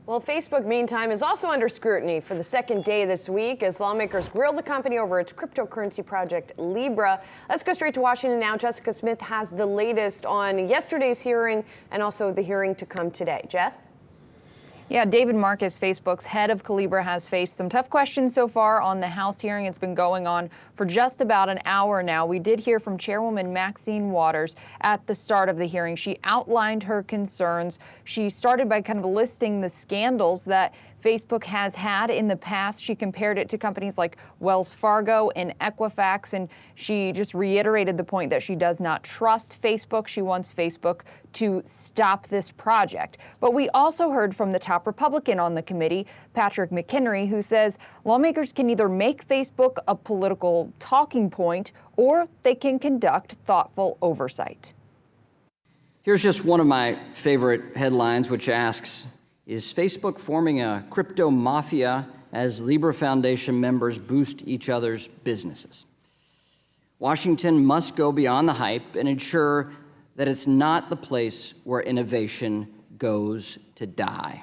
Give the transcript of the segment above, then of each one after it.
Well, Facebook, meantime, is also under scrutiny for the second day this week as lawmakers grill the company over its cryptocurrency project, Libra. Let's go straight to Washington now. Jessica Smith has the latest on yesterday's hearing and also the hearing to come today. Jess? Yeah, David Marcus, Facebook's head of Libra, has faced some tough questions so far on the House hearing. It's been going on for just about an hour now. We did hear from Chairwoman Maxine Waters at the start of the hearing. She outlined her concerns. She started by kind of listing the scandals that Facebook has had in the past. She compared it to companies like Wells Fargo and Equifax, and she just reiterated the point that she does not trust Facebook. She wants Facebook to stop this project. But we also heard from the top Republican on the committee, Patrick McHenry, who says lawmakers can either make Facebook a political talking point or they can conduct thoughtful oversight. Here's just one of my favorite headlines, which asks, is Facebook forming a crypto mafia as Libra Foundation members boost each other's businesses? Washington must go beyond the hype and ensure that it's not the place where innovation goes to die.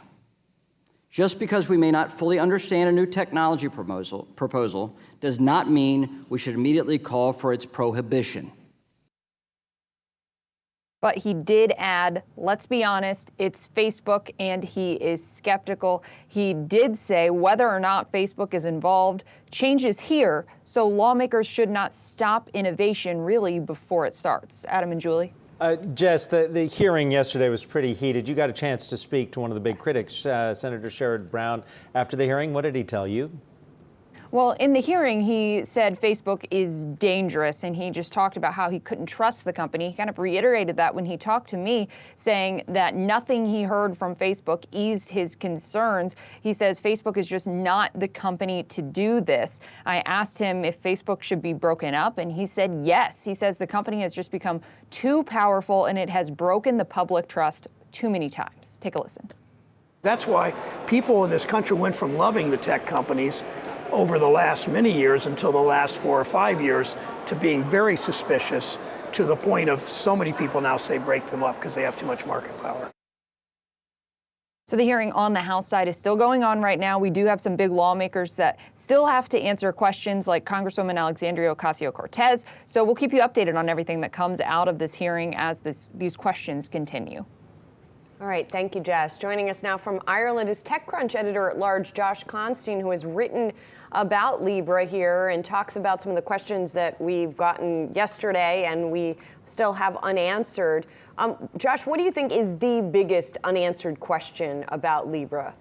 Just because we may not fully understand a new technology proposal does not mean we should immediately call for its prohibition. But he did add, let's be honest, it's Facebook, and he is skeptical. He did say whether or not Facebook is involved, change is here, so lawmakers should not stop innovation really before it starts. Adam and Julie. Jess, the hearing yesterday was pretty heated. You got a chance to speak to one of the big critics, Senator Sherrod Brown, after the hearing. What did he tell you? Well, in the hearing, he said Facebook is dangerous, and he just talked about how he couldn't trust the company. He kind of reiterated that when he talked to me, saying that nothing he heard from Facebook eased his concerns. He says Facebook is just not the company to do this. I asked him if Facebook should be broken up, and he said yes. He says the company has just become too powerful, and it has broken the public trust too many times. Take a listen. That's why people in this country went from loving the tech companies over the last many years until the last 4 or 5 years to being very suspicious, to the point of so many people now say break them up because they have too much market power. So the hearing on the House side is still going on right now. We do have some big lawmakers that still have to answer questions, like Congresswoman Alexandria Ocasio-Cortez. So we'll keep you updated on everything that comes out of this hearing as these questions continue. All right, thank you, Jess. Joining us now from Ireland is TechCrunch editor-at-large Josh Constine, who has written about Libra here and talks about some of the questions that we've gotten yesterday and we still have unanswered. Josh, what do you think is the biggest unanswered question about Libra?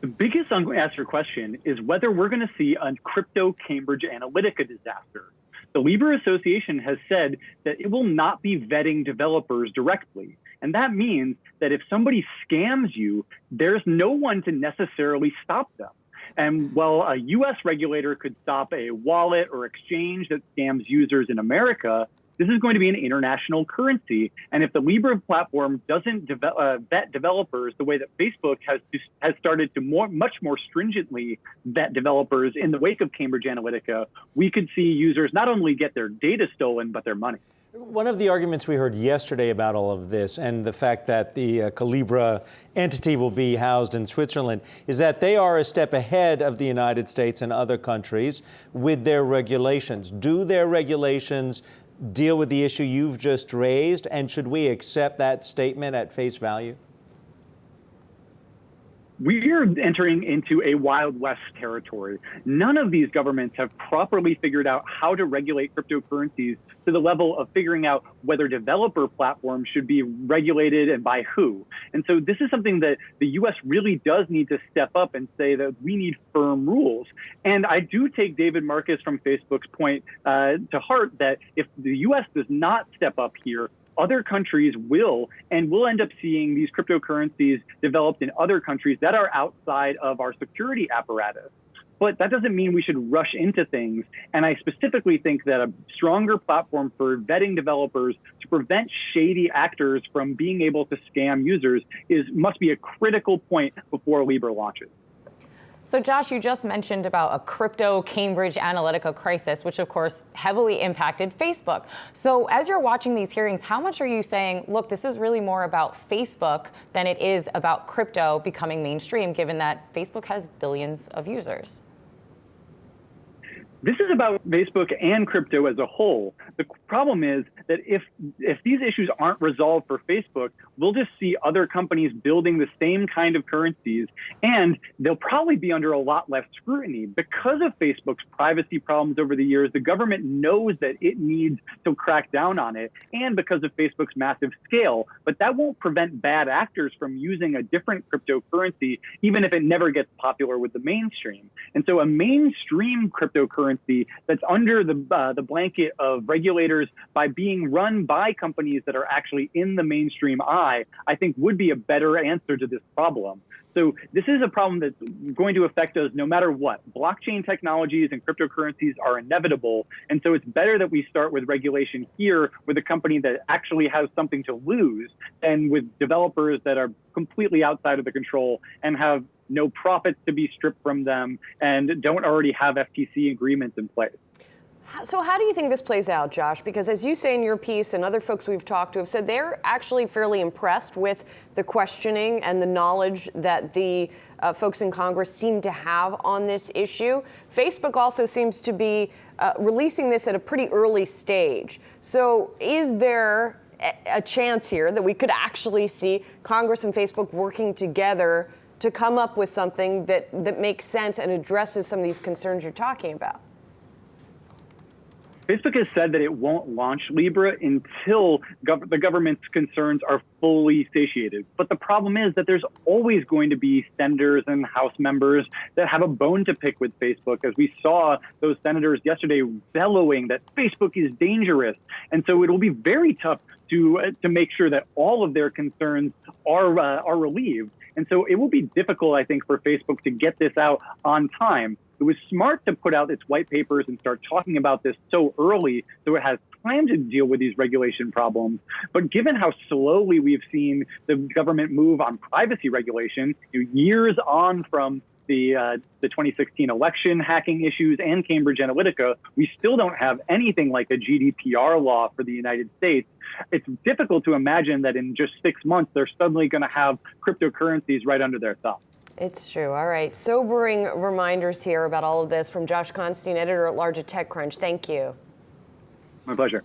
The biggest unanswered question is whether we're going to see a crypto Cambridge Analytica disaster. The Libra Association has said that it will not be vetting developers directly. And that means that if somebody scams you, there's no one to necessarily stop them. And while a US regulator could stop a wallet or exchange that scams users in America, this is going to be an international currency. And if the Libra platform doesn't vet developers the way that Facebook has started to much more stringently vet developers in the wake of Cambridge Analytica, we could see users not only get their data stolen, but their money. One of the arguments we heard yesterday about all of this and the fact that the Libra entity will be housed in Switzerland is that they are a step ahead of the United States and other countries with their regulations. Do their regulations deal with the issue you've just raised, and should we accept that statement at face value? We are entering into a Wild West territory. None of these governments have properly figured out how to regulate cryptocurrencies to the level of figuring out whether developer platforms should be regulated and by who. And so this is something that the US really does need to step up and say that we need firm rules. And I do take David Marcus from Facebook's point to heart that if the US does not step up here, other countries will, and we'll end up seeing these cryptocurrencies developed in other countries that are outside of our security apparatus. But that doesn't mean we should rush into things. And I specifically think that a stronger platform for vetting developers to prevent shady actors from being able to scam users must be a critical point before Libra launches. So Josh, you just mentioned about a crypto Cambridge Analytica crisis, which of course heavily impacted Facebook. So as you're watching these hearings, how much are you saying, look, this is really more about Facebook than it is about crypto becoming mainstream, given that Facebook has billions of users? This is about Facebook and crypto as a whole. The problem is that if these issues aren't resolved for Facebook, we'll just see other companies building the same kind of currencies, and they'll probably be under a lot less scrutiny. Because of Facebook's privacy problems over the years, the government knows that it needs to crack down on it, and because of Facebook's massive scale. But that won't prevent bad actors from using a different cryptocurrency, even if it never gets popular with the mainstream. And so a mainstream cryptocurrency that's under the blanket of regulators by being run by companies that are actually in the mainstream eye, I think would be a better answer to this problem. So this is a problem that's going to affect us no matter what. Blockchain technologies and cryptocurrencies are inevitable. And so it's better that we start with regulation here with a company that actually has something to lose than with developers that are completely outside of the control and have no profits to be stripped from them and don't already have FTC agreements in place. So how do you think this plays out, Josh? Because as you say in your piece, and other folks we've talked to have said they're actually fairly impressed with the questioning and the knowledge that the folks in Congress seem to have on this issue. Facebook also seems to be releasing this at a pretty early stage. So is there a chance here that we could actually see Congress and Facebook working together to come up with something that makes sense and addresses some of these concerns you're talking about? Facebook has said that it won't launch Libra until the government's concerns are fully satiated. But the problem is that there's always going to be senators and House members that have a bone to pick with Facebook, as we saw those senators yesterday bellowing that Facebook is dangerous. And so it will be very tough to make sure that all of their concerns are relieved. And so it will be difficult, I think, for Facebook to get this out on time. It was smart to put out its white papers and start talking about this so early so it has time to deal with these regulation problems. But given how slowly we've seen the government move on privacy regulation, years on from the 2016 election hacking issues and Cambridge Analytica, we still don't have anything like a GDPR law for the United States. It's difficult to imagine that in just 6 months, they're suddenly going to have cryptocurrencies right under their thumb. It's true. All right. Sobering reminders here about all of this from Josh Constine, editor-at-large at TechCrunch. Thank you. My pleasure.